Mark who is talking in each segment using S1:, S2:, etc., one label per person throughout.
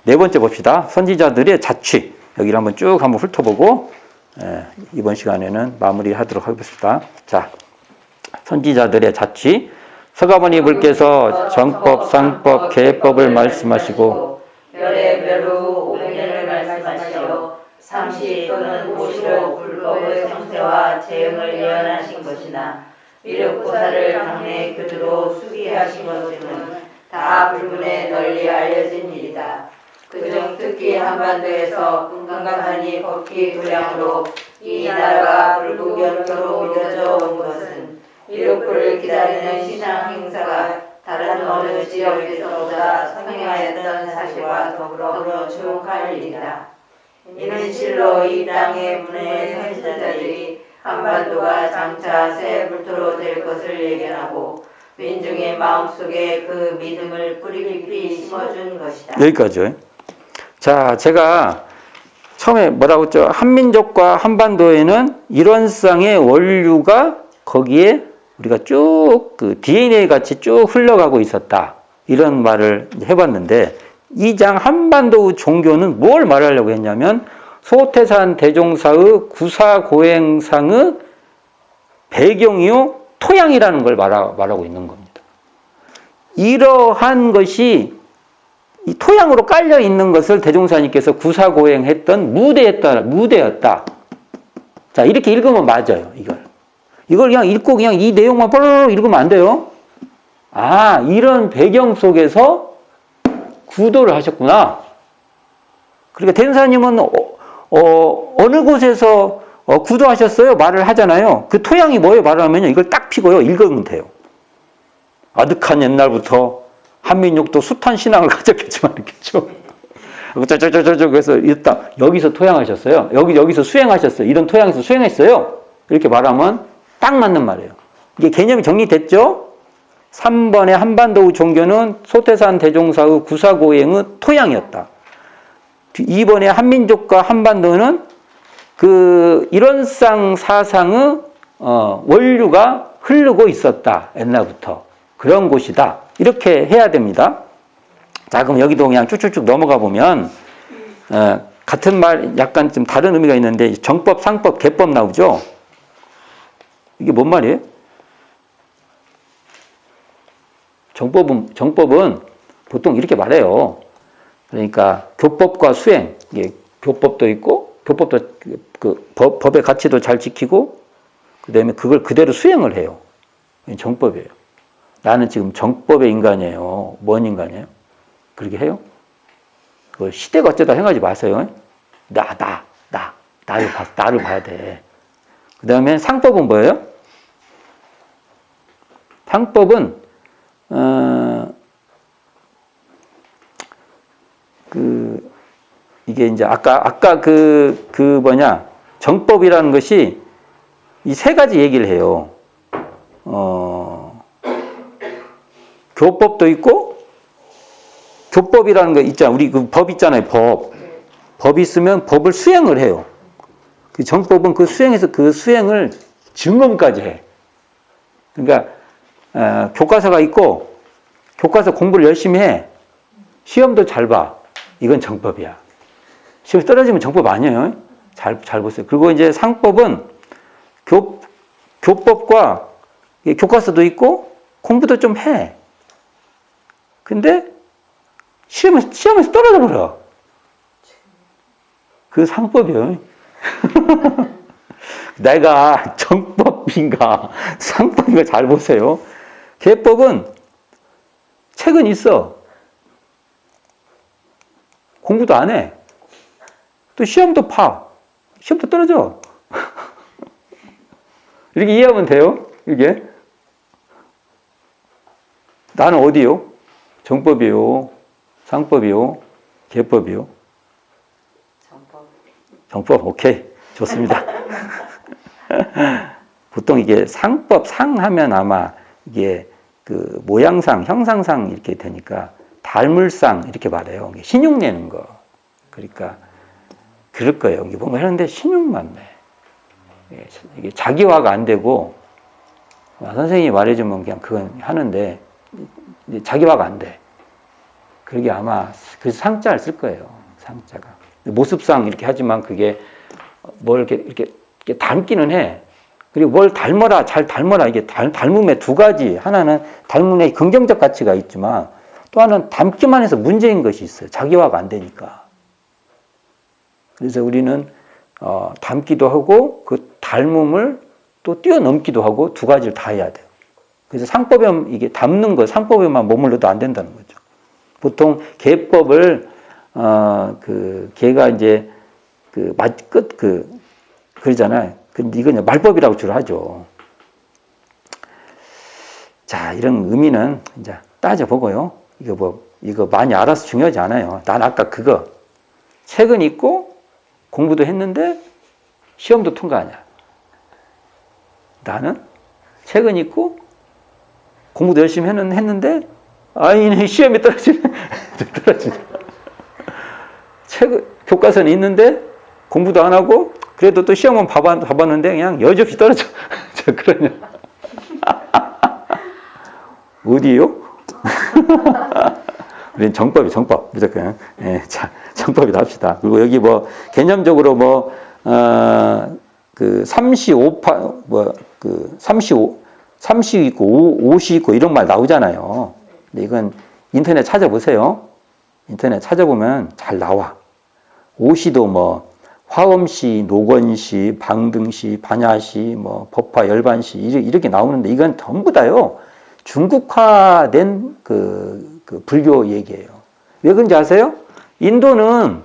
S1: 네 번째 봅시다. 선지자들의 자취. 여기를 한번 쭉 한번 훑어보고 이번 시간에는 마무리하도록 하겠습니다. 자, 선지자들의 자취. 서가모니 불께서 정법, 상법, 계법을 말씀하시고
S2: 별의별로 500년을 말씀하시어 30 또는 50로 불법의 성세와 재흥을 예언하신 것이나 위력보살을 당내 교주로 수기게 하신 것은 다 불문에 널리 알려진 일이다. 그중 특히 한반도에서 금강산이 법기 도량으로 이 나라가 불국연토로 믿어져 온 것은 위력불을 기다리는 신앙 행사가 다른 어느 지역에서보다 성행하였던 사실과 더불어 주목할 일이다. 이는 실로 이 땅의 문외의 선지자들이 한반도가 장차 새 불토로 될 것을 예견하고 민중의 마음속에 그 믿음을 뿌리 깊이 심어준 것이다.
S1: 여기까지요. 자, 제가 처음에 뭐라고 했죠? 한민족과 한반도에는 일원상의 원류가 거기에 우리가 쭉 그 DNA 같이 쭉 흘러가고 있었다. 이런 말을 해봤는데 이 장 한반도 종교는 뭘 말하려고 했냐면 소태산 대종사의 구사고행상의 배경이요 토양이라는 걸 말하고 있는 겁니다. 이러한 것이 이 토양으로 깔려 있는 것을 대종사님께서 구사고행했던 무대였다. 자, 이렇게 읽으면 맞아요, 이걸 그냥 읽고 그냥 이 내용만 뻘 읽으면 안 돼요. 아, 이런 배경 속에서 구도를 하셨구나. 그러니까 대종사님은 어느 곳에서 구도하셨어요? 말을 하잖아요. 그 토양이 뭐예요? 말을 하면요. 이걸 딱 피고요. 읽으면 돼요. 아득한 옛날부터 한민족도 숱한 신앙을 가졌겠지만 이렇겠죠. 그래서 여기서 토양하셨어요. 여기서 수행하셨어요. 이런 토양에서 수행했어요. 이렇게 말하면 딱 맞는 말이에요. 이게 개념이 정리됐죠? 3번의 한반도 종교는 소태산 대종사의 구사고행의 토양이었다. 2번의 한민족과 한반도는 그 일원상 사상의 원류가 흐르고 있었다. 옛날부터. 그런 곳이다. 이렇게 해야 됩니다. 자, 그럼 여기도 그냥 쭉쭉쭉 넘어가 보면 같은 말 약간 좀 다른 의미가 있는데 정법, 상법, 계법 나오죠? 이게 뭔 말이에요? 정법은 보통 이렇게 말해요. 그러니까 교법과 수행, 이게 교법도 있고 교법도 그 법의 가치도 잘 지키고 그다음에 그걸 그대로 수행을 해요. 정법이에요. 나는 지금 정법의 인간이에요. 뭔 인간이에요? 그렇게 해요? 그 시대가 어쩌다 행하지 마세요. 나를 봐야 돼. 그 다음에 상법은 뭐예요? 상법은 이게 이제 아까 그 뭐냐 정법이라는 것이 이 세 가지 얘기를 해요. 교법도 있고 교법이라는 거 있잖아. 우리 그 법 있잖아요. 법이 있으면 법을 수행을 해요. 그 정법은 그 수행해서 그 수행을 증언까지 해. 그러니까 교과서가 있고 교과서 공부를 열심히 해. 시험도 잘 봐. 이건 정법이야. 시험 떨어지면 정법 아니에요. 잘 보세요. 그리고 이제 상법은 교법과 교과서도 있고 공부도 좀 해. 근데 시험에서 떨어져 버려. 그 상법이에요. 내가 정법인가 상법인가 잘 보세요. 계법은 책은 있어. 공부도 안 해. 또 시험도 파. 시험도 떨어져. 이렇게 이해하면 돼요. 이게. 나는 어디요? 정법이요? 상법이요? 계법이요? 정법. 오케이. 좋습니다. 보통 이게 상법, 상하면 아마 이게 그 모양상, 형상상 이렇게 되니까 달물상 이렇게 말해요. 신용 내는 거. 그러니까 그럴 거예요. 이게 뭔가 하는데 신용만 내. 이게 자기화가 안 되고 선생님이 말해주면 그냥 그건 하는데 자기화가 안 돼. 그게 아마 그래서 상자를 쓸 거예요. 상자가 모습상 이렇게 하지만 그게 뭘 이렇게 닮기는 해. 그리고 뭘 닮아라, 잘 닮아라. 이게 닮음의 두 가지. 하나는 닮음의 긍정적 가치가 있지만 또 하나는 닮기만 해서 문제인 것이 있어요. 자기화가 안 되니까. 그래서 우리는 닮기도 하고 그 닮음을 또 뛰어넘기도 하고 두 가지를 다 해야 돼요. 그래서 상법에 이게 닮는 거 상법에만 머물러도 안 된다는 거죠. 보통 계법을 걔가 이제 그러잖아요. 근데 이건 말법이라고 주로 하죠. 자, 이런 의미는 이제 따져보고요. 이거 많이 알아서 중요하지 않아요. 난 아까 그거 책은 읽고 공부도 했는데 시험도 통과하냐. 나는 책은 읽고 공부도 열심히 했는데 시험에 떨어지냐. 교과서는 있는데 공부도 안 하고 그래도 또 시험은 봐봤는데 그냥 여지없이 떨어져. 그러냐. 어디요? 우리는 정법. 무조건. 예, 자, 정법이다 합시다. 그리고 여기 개념적으로 삼시 있고, 옷이 있고 이런 말 나오잖아요. 근데 이건 인터넷 찾아보세요. 인터넷 찾아보면 잘 나와. 오시도 화엄시, 노건시, 방등시, 반야시, 법화, 열반시 이렇게 나오는데 이건 전부 다요. 중국화된 그 불교 얘기예요. 왜 그런지 아세요? 인도는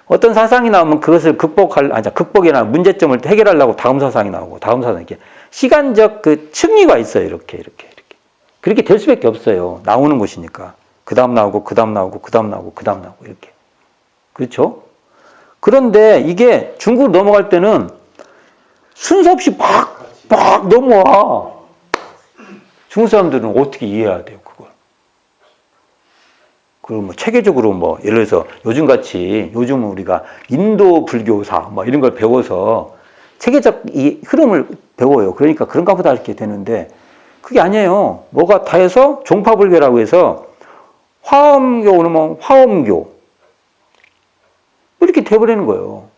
S1: 어떤 사상이 나오면 그것을 극복이나 문제점을 해결하려고 다음 사상이 나오고 다음 사상 이렇게 시간적 그 층위가 있어요. 이렇게. 그렇게 될 수밖에 없어요. 나오는 곳이니까. 그 다음 나오고 이렇게. 그렇죠? 그런데 이게 중국으로 넘어갈 때는 순서 없이 막 넘어와. 중국 사람들은 어떻게 이해해야 돼요, 그걸? 그리고 체계적으로 예를 들어서 요즘은 우리가 인도 불교사 이런 걸 배워서 체계적 이 흐름을 배워요. 그러니까 그런가 보다 이렇게 되는데 그게 아니에요. 뭐가 다 해서 종파불교라고 해서 화엄교 오면 화엄교 이렇게 돼버리는 거예요.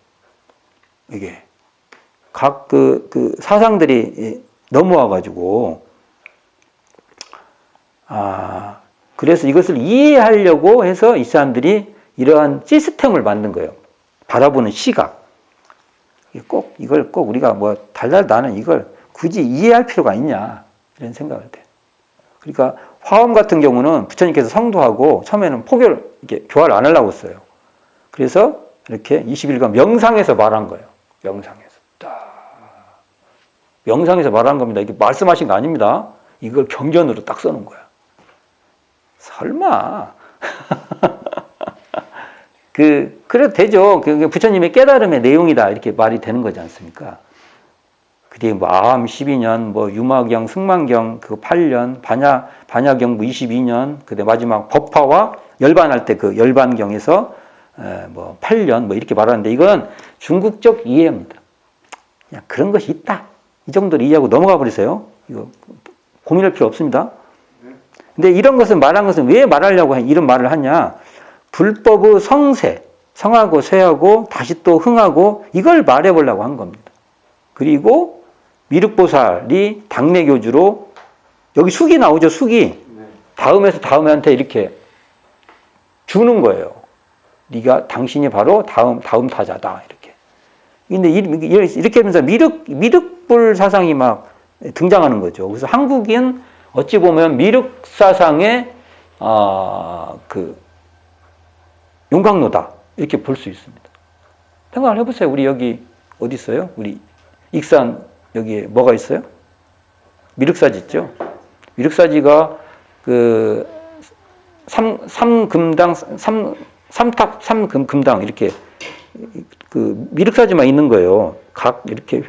S1: 이게 각 사상들이 넘어와가지고 그래서 이것을 이해하려고 해서 이 사람들이 이러한 시스템을 만든 거예요. 바라보는 시각. 이걸 꼭 우리가 나는 이걸 굳이 이해할 필요가 있냐 이런 생각을 해요. 그러니까 화엄 같은 경우는 부처님께서 성도하고 처음에는 교화를 안 하려고 했어요. 그래서 이렇게 21간 명상에서 말한 거예요. 명상에서 말한 겁니다. 이게 말씀하신 거 아닙니다. 이걸 경전으로 딱 써놓은 거야. 설마. 그래도 되죠. 부처님의 깨달음의 내용이다. 이렇게 말이 되는 거지 않습니까? 그뒤에 아함 12년, 유마경, 승만경, 8년, 반야경부 22년, 그다음 마지막 법화와 열반할 때 열반경에서 8년 이렇게 말하는데 이건 중국적 이해입니다. 그냥 그런 것이 있다. 이 정도로 이해하고 넘어가 버리세요. 이거 고민할 필요 없습니다. 근데 이런 것을 말한 것은 왜 말하려고 이런 말을 하냐? 불법의 성하고 쇠하고 다시 또 흥하고 이걸 말해보려고 한 겁니다. 그리고 미륵보살이 당내 교주로 여기 숙이 나오죠, 숙이. 다음에서 다음한테 이렇게 주는 거예요. 당신이 바로 다음 타자다. 이렇게. 근데 이렇게 하면서 미륵불 사상이 막 등장하는 거죠. 그래서 한국인 어찌 보면 미륵 사상의 용광로다. 이렇게 볼 수 있습니다. 생각을 해보세요. 우리 여기 어디 있어요? 우리 익산 여기에 뭐가 있어요? 미륵사지 있죠? 미륵사지가 삼금당, 삼탑삼금당 이렇게 미륵사지만 있는 거예요. 각 이렇게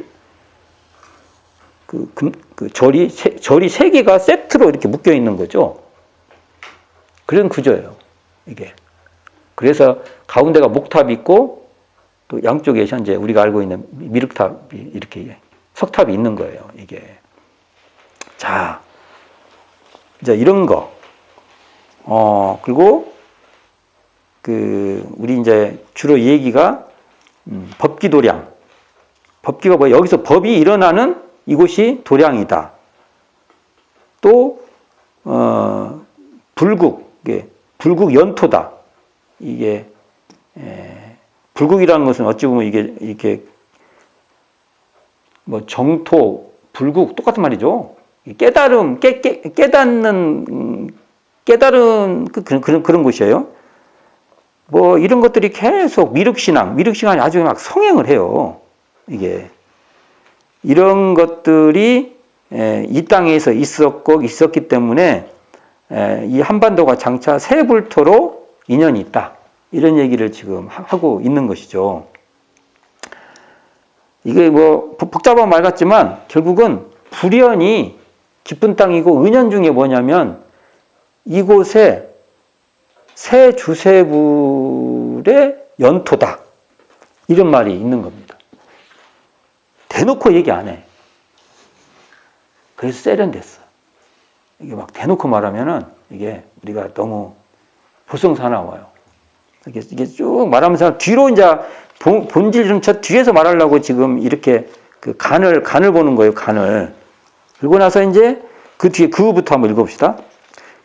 S1: 절이 3개가 세트로 이렇게 묶여 있는 거죠. 그런 구조예요. 이게. 그래서 가운데가 목탑이 있고 또 양쪽에 현재 우리가 알고 있는 미륵탑이 이렇게 석탑이 있는 거예요. 이게. 자, 이제 이런 거. 그리고 우리 이제 주로 얘기가 법기도량. 법기가 뭐 여기서 법이 일어나는 이곳이 도량이다. 또 불국, 불국 연토다. 이게 불국이라는 것은 어찌 보면 이게 이렇게 뭐 정토, 불국 똑같은 말이죠. 깨달음, 깨닫는 그런 곳이에요. 뭐 이런 것들이 계속 미륵신앙이 아주 막 성행을 해요. 이게 이런 것들이 이 땅에서 있었기 때문에 이 한반도가 장차 세불토로 인연이 있다. 이런 얘기를 지금 하고 있는 것이죠. 이게 뭐 복잡한 말 같지만 결국은 불연이 깊은 땅이고 은연 중에 뭐냐면 이곳에 새 주세불의 연토다. 이런 말이 있는 겁니다. 대놓고 얘기 안 해. 그래서 세련됐어. 이게 막 대놓고 말하면은 이게 우리가 너무 볼썽사나워요. 이게 쭉 말하면서 뒤로 이제 본질은 저 뒤에서 말하려고 지금 이렇게 그 간을 보는 거예요, 간을. 그리고 나서 이제 그 뒤에 그 후부터 한번 읽어봅시다.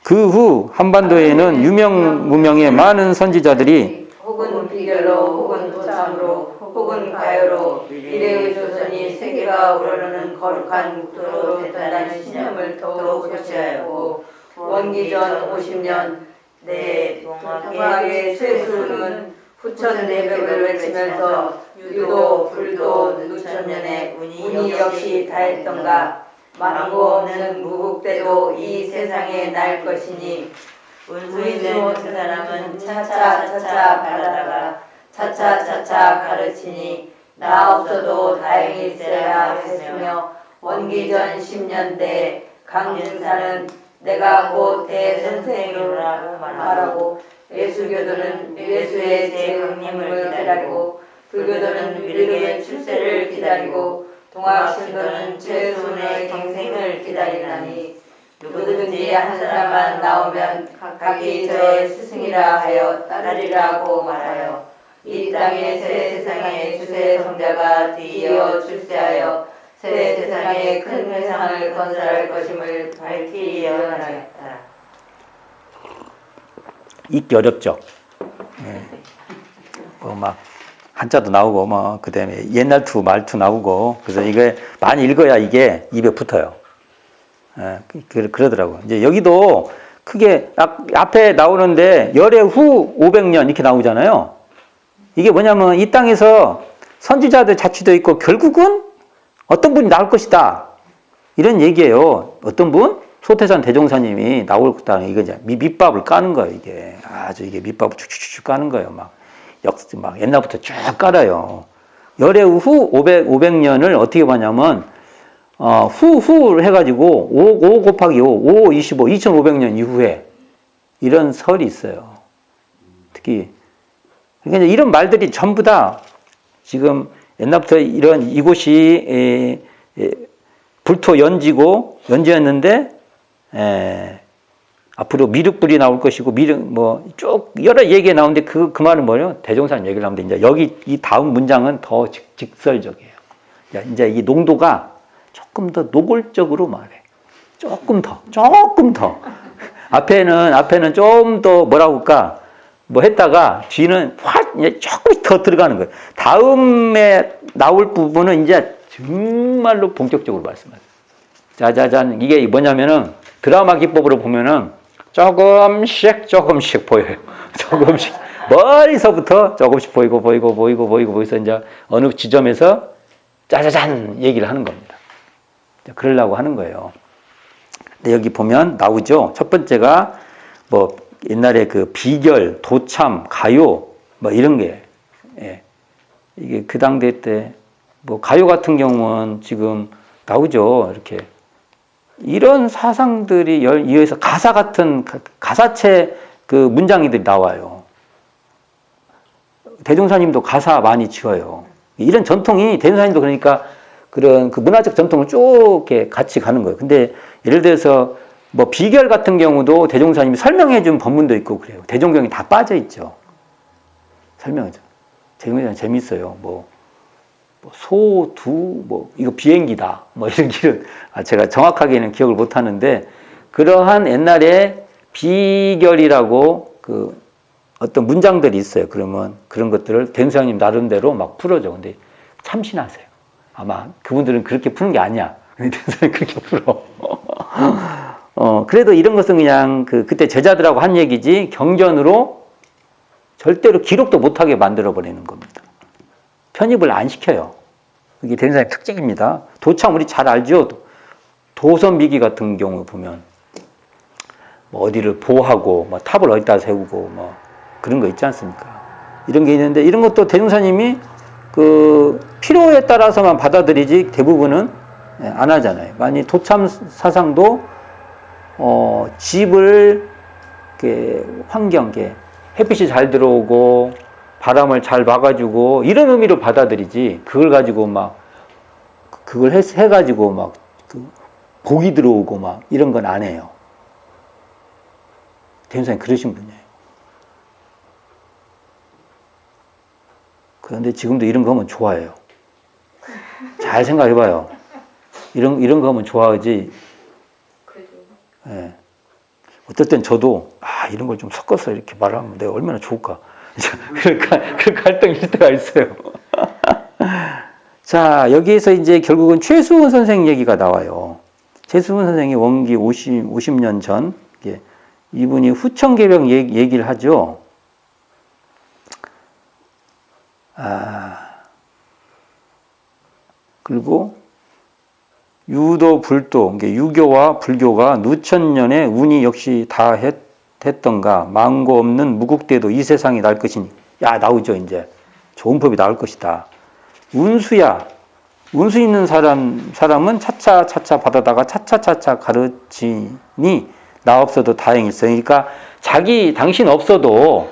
S1: 그 후 한반도에는 유명 무명의 많은 선지자들이
S2: 혹은 비결로 혹은 도참으로 혹은 가요로 미래의 조선이 세계가 우러르는 거룩한 국토로 됐다는 신념을 더욱 고취하였고 원기전 50년 내 동학의 최수는 후천내벽을 외치면서 유도 불도 누천년에 운이 역시 다했던가 망고 없는 무국대도 이 세상에 날 것이니 운수있는 그 사람은 차차차차 바라다가 차차차차 가르치니 나 없어도 다행일세라 했으며 원기전 10년대 강진사는 내가 곧 대선생이라고 말하고 예수교도는 예수의 재강림을 기다리고 불교도는 미륵의 출세를 기다리고 동학신도는 최순의 경생을 기다리나니 누구든지 한 사람만 나오면 각기 저의 스승이라 하여 따르리라고 말하여 이 땅의 새 세상의 주세 성자가 뒤이어 출세하여 새 세상에 큰 회상을 건설할 것임을 밝히 예언하였다.
S1: 읽기 어렵죠. 막 한자도 나오고 뭐 그다음에 옛날 투 말투 나오고 그래서 이게 많이 읽어야 이게 입에 붙어요. 그러더라고. 이제 여기도 크게 앞에 나오는데 열애 후 500년 이렇게 나오잖아요. 이게 뭐냐면 이 땅에서 선지자들 자취도 있고 결국은 어떤 분이 나올 것이다. 이런 얘기예요. 어떤 분? 소태산 대종사님이 나올 거다. 이거 이제 밑밥을 까는 거예요. 이게 아주 이게 밑밥을 쭉쭉쭉 까는 거예요. 막 옛날부터 쭉 깔아요. 열애 후 500년을 어떻게 봤냐면 후를 해가지고 5 곱하기 5, 25, 2500년 이후에 이런 설이 있어요. 특히 그러니까 이제 이런 말들이 전부 다 지금 옛날부터 이곳이 불토 연지였는데 앞으로 미륵불이 나올 것이고 뭐 쭉 여러 얘기가 나오는데 그 말은 뭐예요? 대종사님 얘기를 하면 이제 여기 이 다음 문장은 더 직설적이에요. 이제 이 농도가 조금 더 노골적으로 말해. 조금 더. 앞에는 좀 더 뭐라고 할까? 뭐 했다가 뒤는 확 조금 더 들어가는 거예요. 다음에 나올 부분은 이제 정말로 본격적으로 말씀하세요. 짜자잔. 이게 뭐냐면은 드라마 기법으로 보면은 조금씩 보여요. 조금씩. 머리서부터 조금씩 보이고 이제 어느 지점에서 짜자잔 얘기를 하는 겁니다. 그러려고 하는 거예요. 근데 여기 보면 나오죠. 첫 번째가 뭐 옛날에 그 비결, 도참, 가요 뭐 이런 게 이게 그 당대 때 뭐 가요 같은 경우는 지금 나오죠. 이렇게 이런 사상들이 이어서 가사 같은 가사체 그 문장이들이 나와요. 대종사님도 가사 많이 지어요. 이런 전통이 대종사님도 그러니까 그런 그 문화적 전통을 쭉 이렇게 같이 가는 거예요. 근데 예를 들어서 뭐 비결 같은 경우도 대종사님이 설명해 준 법문도 있고 그래요. 대종경이 다 빠져 있죠. 설명하죠. 대종사님 재밌어요. 소, 두, 이거 비행기다. 이런 길은, 제가 정확하게는 기억을 못 하는데, 그러한 옛날에 비결이라고 어떤 문장들이 있어요. 그러면 그런 것들을 대종사님 나름대로 막 풀어줘. 근데 참신하세요. 아마 그분들은 그렇게 푸는 게 아니야. 근데 대종사님 그렇게 풀어. 그래도 이런 것은 그냥 그때 제자들하고 한 얘기지, 경전으로 절대로 기록도 못하게 만들어버리는 겁니다. 편입을 안 시켜요. 이게 대종사님 특징입니다. 도참 우리 잘 알죠? 도선미기 같은 경우 보면 어디를 보하고 탑을 어디다 세우고 그런 거 있지 않습니까? 이런 게 있는데 이런 것도 대종사님이 필요에 따라서만 받아들이지 대부분은 안 하잖아요. 만약 도참 사상도 집을 환경, 햇빛이 잘 들어오고 바람을 잘 막아주고 이런 의미로 받아들이지 그걸 가지고 그걸 해가지고 복이 들어오고 이런 건 안 해요. 대종사님 그러신 분이에요. 그런데 지금도 이런 거 하면 좋아해요. 잘 생각해봐요. 이런 거 하면 좋아하지. 예. 어떨 땐 저도 이런 걸 좀 섞어서 이렇게 말하면 내가 얼마나 좋을까. 그렇게 갈등일 때가 있어요. 자, 여기에서 이제 결국은 최수훈 선생 얘기가 나와요. 최수훈 선생이 원기 50년 전, 이분이 후천개벽 얘기를 하죠. 그리고 유도, 불도, 유교와 불교가 누천년에 운이 역시 다 했던가, 망고 없는 무국대도 이 세상이 날 것이니. 나오죠, 이제. 좋은 법이 나올 것이다. 운수야. 운수 있는 사람은 차차 받아다가 차차 가르치니 나 없어도 다행일세. 그러니까 당신 없어도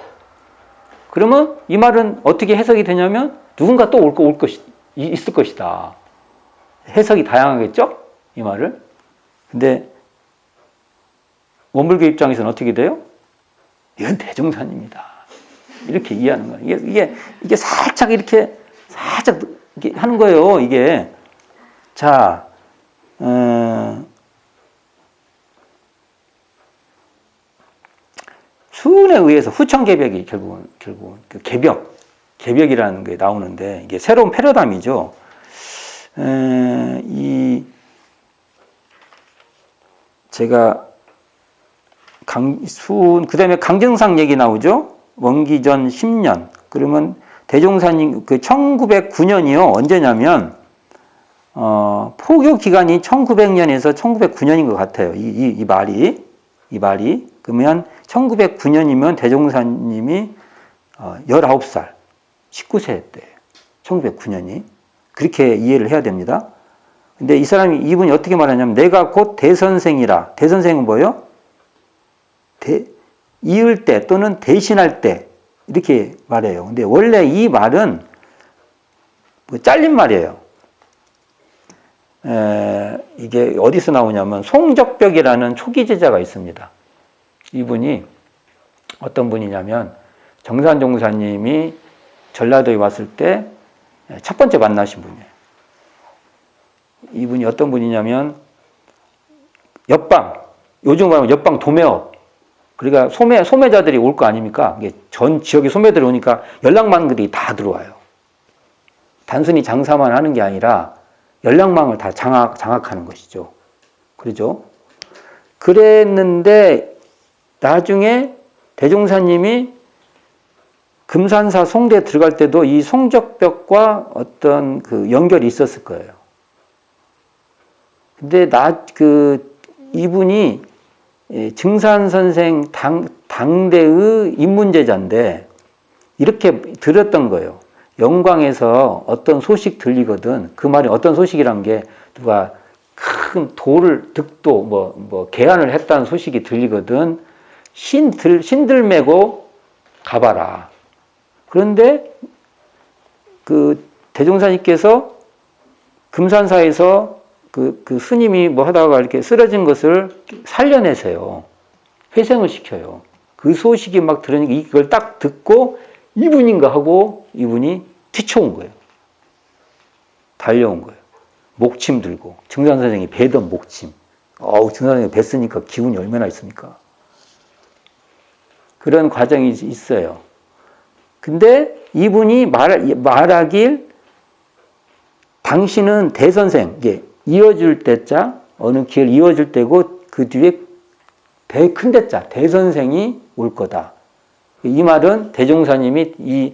S1: 그러면 이 말은 어떻게 해석이 되냐면 누군가 또 있을 것이다. 해석이 다양하겠죠? 이 말을. 근데 원불교 입장에서는 어떻게 돼요? 이건 대종사님이다. 이렇게 이해하는 거예요. 이게 살짝 이렇게 하는 거예요. 이게. 자, 수운에 의해서 후천개벽이 결국은 개벽이라는 게 나오는데 이게 새로운 패러다임이죠. 제가 수운 그다음에 강정상 얘기 나오죠. 원기전 10년. 그러면 대종사님 1909년이요. 언제냐면 포교 기간이 1900년에서 1909년인 것 같아요. 이 말이 그러면 1909년이면 대종사님이 19살, 19세 때예요. 1909년이. 그렇게 이해를 해야 됩니다. 근데 이분이 어떻게 말하냐면 내가 곧 대선생이라. 대선생은 뭐예요? 이을 때 또는 대신할 때 이렇게 말해요. 근데 원래 이 말은 잘린 말이에요. 이게 어디서 나오냐면 송적벽이라는 초기 제자가 있습니다. 이분이 어떤 분이냐면 정산종사님이 전라도에 왔을 때 첫 번째 만나신 분이에요. 이분이 어떤 분이냐면 요즘 말하면 옆방 도매업. 그러니까 소매자들이 올 거 아닙니까? 이게 전 지역에 소매들이 오니까 연락망들이 다 들어와요. 단순히 장사만 하는 게 아니라 연락망을 다 장악하는 것이죠. 그러죠? 그랬는데 나중에 대종사님이 금산사 송대 들어갈 때도 이 송적벽과 어떤 연결이 있었을 거예요. 근데 이분이 증산선생 당대의 입문제자인데 이렇게 들었던 거예요. 영광에서 어떤 소식 들리거든. 그 말이 어떤 소식이란 게 누가 큰 득도 개안을 했다는 소식이 들리거든. 신들 메고 가봐라. 그런데 대종사님께서 금산사에서 그 스님이 뭐 하다가 이렇게 쓰러진 것을 살려내세요. 회생을 시켜요. 그 소식이 막 들으니까 이걸 딱 듣고 이분인가 하고 이분이 뛰쳐온 거예요. 달려온 거예요. 목침 들고. 증산 선생이 베던 목침. 증산 선생이 뱄으니까 기운이 얼마나 있습니까? 그런 과정이 있어요. 근데 이분이 말하길 당신은 대선생, 이게 이어줄 때자, 어느 기회를 이어줄 때고 그 뒤에 되게 큰 대자, 대선생이 올 거다. 이 말은 대종사님이 이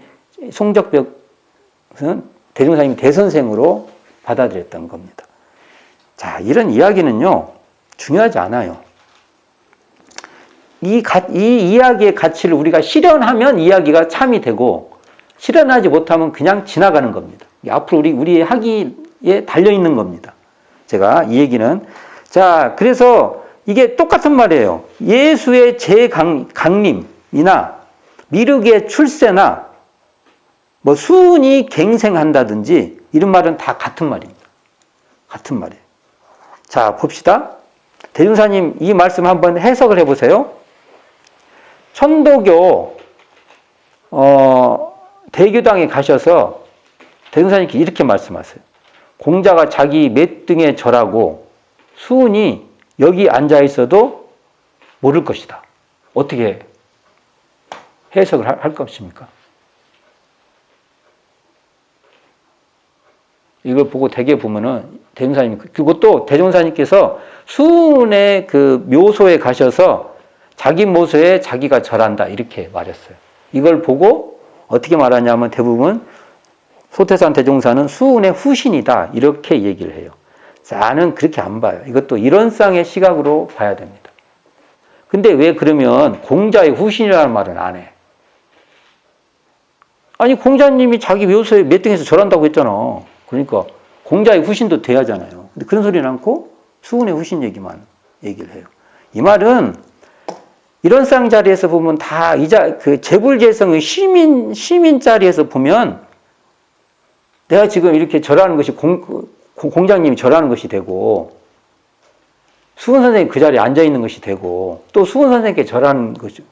S1: 송적벽은 대종사님이 대선생으로 받아들였던 겁니다. 자, 이런 이야기는요, 중요하지 않아요. 이 이야기의 가치를 우리가 실현하면 이야기가 참이 되고, 실현하지 못하면 그냥 지나가는 겁니다. 앞으로 우리의 학위에 달려있는 겁니다. 제가 이 얘기는. 자, 그래서 이게 똑같은 말이에요. 예수의 재강림이나 미륵의 출세나 뭐 수은이 갱생한다든지 이런 말은 다 같은 말입니다. 같은 말이에요. 자, 봅시다. 대종사님 이 말씀 한번 해석을 해보세요. 천도교 대교당에 가셔서 대종사님께 이렇게 말씀하세요. 공자가 자기 맷등에 절하고 수은이 여기 앉아 있어도 모를 것이다. 어떻게 해석을 할 것입니까? 이걸 보고 대개 보면은 대종사님, 그것도 대종사님께서 수은의 그 묘소에 가셔서 자기 묘소에 자기가 절한다 이렇게 말했어요. 이걸 보고 어떻게 말하냐면 대부분 소태산 대종사는 수은의 후신이다 이렇게 얘기를 해요. 나는 그렇게 안 봐요. 이것도 이론상의 시각으로 봐야 됩니다. 근데 왜 그러면 공자의 후신이라는 말은 안 해? 아니 공자님이 자기 묘소에 몇 등에서 절한다고 했잖아. 그러니까 공자의 후신도 돼야 하잖아요. 근데 그런 소리는 않고 수은의 후신 얘기만 얘기를 해요. 이 말은 이론상 자리에서 보면 다 그 재불재성의 시민 자리에서 보면 내가 지금 이렇게 절하는 것이 공자님이 절하는 것이 되고 수은 선생님이 그 자리에 앉아 있는 것이 되고 또 수은 선생님께 절하는 것이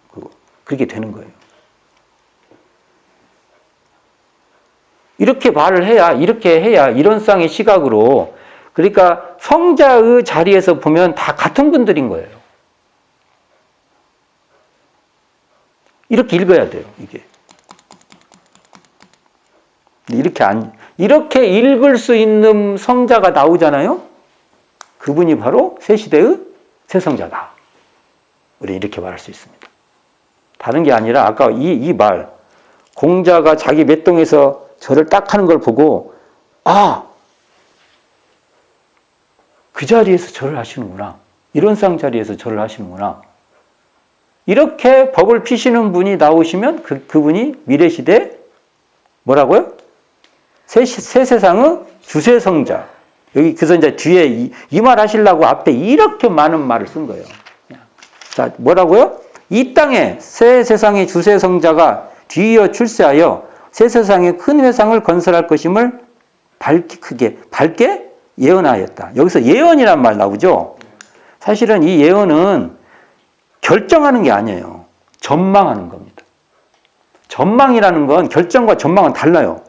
S1: 그렇게 되는 거예요. 이렇게 말을 해야, 이렇게 해야 이론상의 시각으로, 그러니까 성자의 자리에서 보면 다 같은 분들인 거예요. 이렇게 읽어야 돼요, 이게. 이렇게 읽을 수 있는 성자가 나오잖아요? 그분이 바로 새 시대의 새 성자다. 우리 이렇게 말할 수 있습니다. 다른 게 아니라 아까 이 말, 공자가 자기 맷동에서 절을 딱 하는 걸 보고 그 자리에서 절을 하시는구나. 이론상 자리에서 절을 하시는구나. 이렇게 법을 피시는 분이 나오시면 그분이 미래시대 뭐라고요? 새 세상의 주세성자. 여기 그래서 이제 뒤에 이 말 하시려고 앞에 이렇게 많은 말을 쓴 거예요. 자, 뭐라고요? 이 땅에 새 세상의 주세성자가 뒤이어 출세하여 새 세상에 큰 회상을 건설할 것임을 밝게 예언하였다. 여기서 예언이란 말 나오죠? 사실은 이 예언은 결정하는 게 아니에요. 전망하는 겁니다. 전망이라는 건 결정과 전망은 달라요.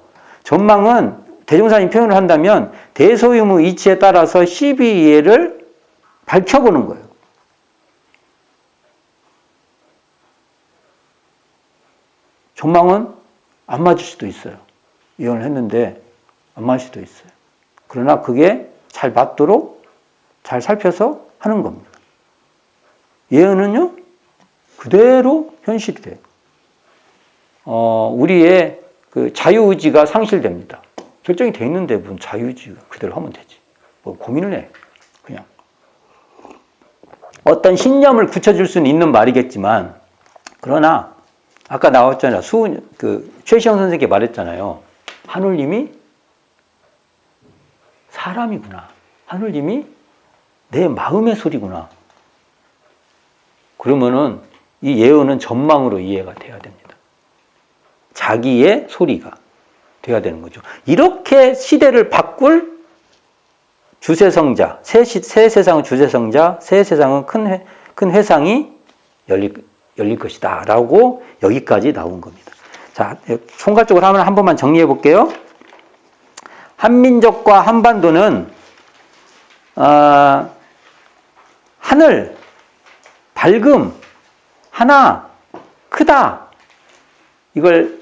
S1: 전망은 대종사님 표현을 한다면 대소유무 이치에 따라서 12예를 밝혀보는 거예요. 전망은 안 맞을 수도 있어요. 예언을 했는데 안 맞을 수도 있어요. 그러나 그게 잘 맞도록 잘 살펴서 하는 겁니다. 예언은요, 그대로 현실이 돼요. 우리의 그 자유의지가 상실됩니다. 결정이 돼 있는데 무슨 자유의지 그대로 하면 되지. 뭐 고민을 해. 그냥. 어떤 신념을 굳혀줄 수는 있는 말이겠지만, 그러나, 아까 나왔잖아요. 최시영 선생님께 말했잖아요. 하늘님이 사람이구나. 하늘님이 내 마음의 소리구나. 그러면은 이 예언은 전망으로 이해가 돼야 됩니다. 자기의 소리가 돼야 되는 거죠. 이렇게 시대를 바꿀 주세성자, 새 세상은 주세성자, 새 세상은 큰 회상이 열릴 것이다. 라고 여기까지 나온 겁니다. 자, 총괄적으로 한 번만 정리해 볼게요. 한민족과 한반도는, 하늘, 밝음, 하나, 크다. 이걸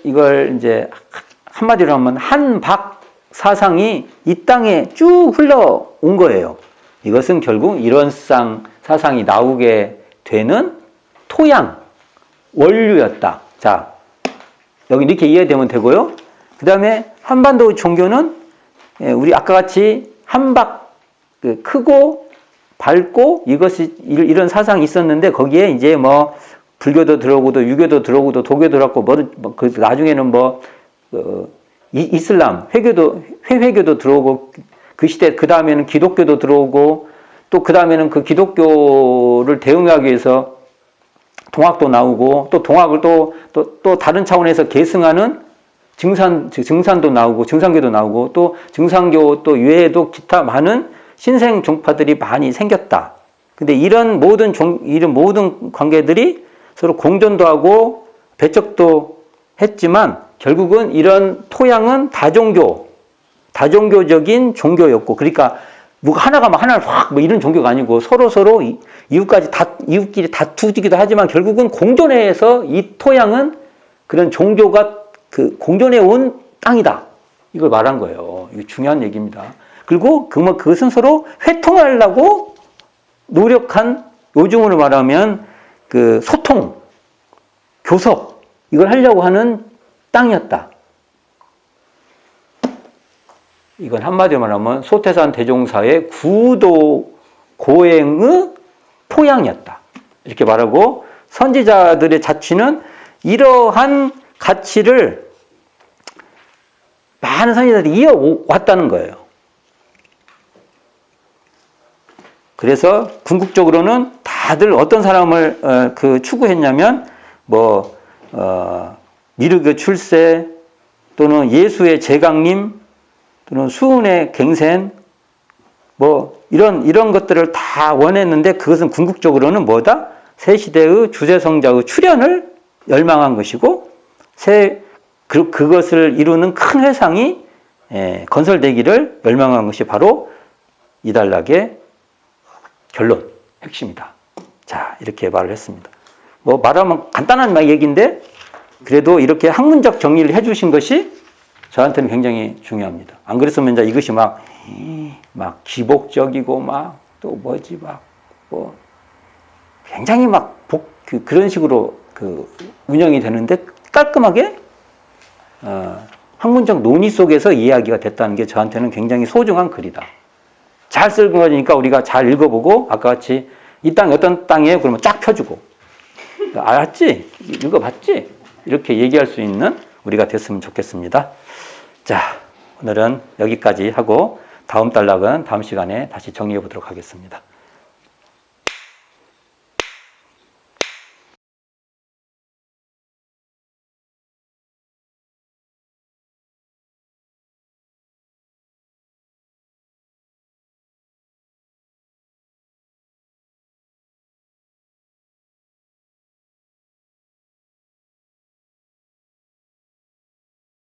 S1: 이제 한마디로 하면 한박 사상이 이 땅에 쭉 흘러온 거예요. 이것은 결국 이런상 사상이 나오게 되는 토양, 원류였다. 자, 여기 이렇게 이해되면 되고요. 그 다음에 한반도 종교는 우리 아까 같이 한박 크고 밝고 이것이 이런 사상이 있었는데 거기에 이제 뭐 불교도 들어오고 유교도 들어오고 도교도 들어왔고 그 나중에는 이슬람 회회교도 들어오고 그 시대 그 다음에는 기독교도 들어오고 또 그 다음에는 그 기독교를 대응하기 위해서 동학도 나오고 또 동학을 또 다른 차원에서 계승하는 증산도 나오고 증산교도 나오고 또 증산교 또 외에도 기타 많은 신생 종파들이 많이 생겼다. 근데 이런 모든 관계들이 서로 공존도 하고 배척도 했지만 결국은 이런 토양은 다종교적인 종교였고, 그러니까 누가 하나가 막 하나를 확 이런 종교가 아니고 서로 이웃끼리 다투기도 하지만 결국은 공존해서 이 토양은 그런 종교가 공존해 온 땅이다. 이걸 말한 거예요. 이거 중요한 얘기입니다. 그리고 그것은 서로 회통하려고 노력한, 요즘으로 말하면 소통, 교섭, 이걸 하려고 하는 땅이었다. 이건 한마디로 말하면 소태산 대종사의 구도 고행의 토양이었다. 이렇게 말하고 선지자들의 자취는 이러한 가치를 많은 선지자들이 이어왔다는 거예요. 그래서 궁극적으로는 다들 어떤 사람을 추구했냐면 미르그 출세 또는 예수의 재강림 또는 수훈의 갱생 이런 것들을 다 원했는데 그것은 궁극적으로는 뭐다? 새 시대의 주세성자의 출현을 열망한 것이고 그것을 이루는 큰 회상이 건설되기를 열망한 것이 바로 이단락의 결론, 핵심이다. 자, 이렇게 말을 했습니다. 말하면 간단한 얘기인데 그래도 이렇게 학문적 정리를 해주신 것이 저한테는 굉장히 중요합니다. 안 그랬으면 이제 이것이 막 기복적이고 굉장히 그런 식으로 운영이 되는데 깔끔하게 학문적 논의 속에서 이야기가 됐다는 게 저한테는 굉장히 소중한 글이다. 잘 쓴 거니까 우리가 잘 읽어보고 아까 같이 이 땅이 어떤 땅이에요? 그러면 쫙 펴주고 알았지? 읽어봤지? 이렇게 얘기할 수 있는 우리가 됐으면 좋겠습니다. 자, 오늘은 여기까지 하고 다음 단락은 다음 시간에 다시 정리해 보도록 하겠습니다.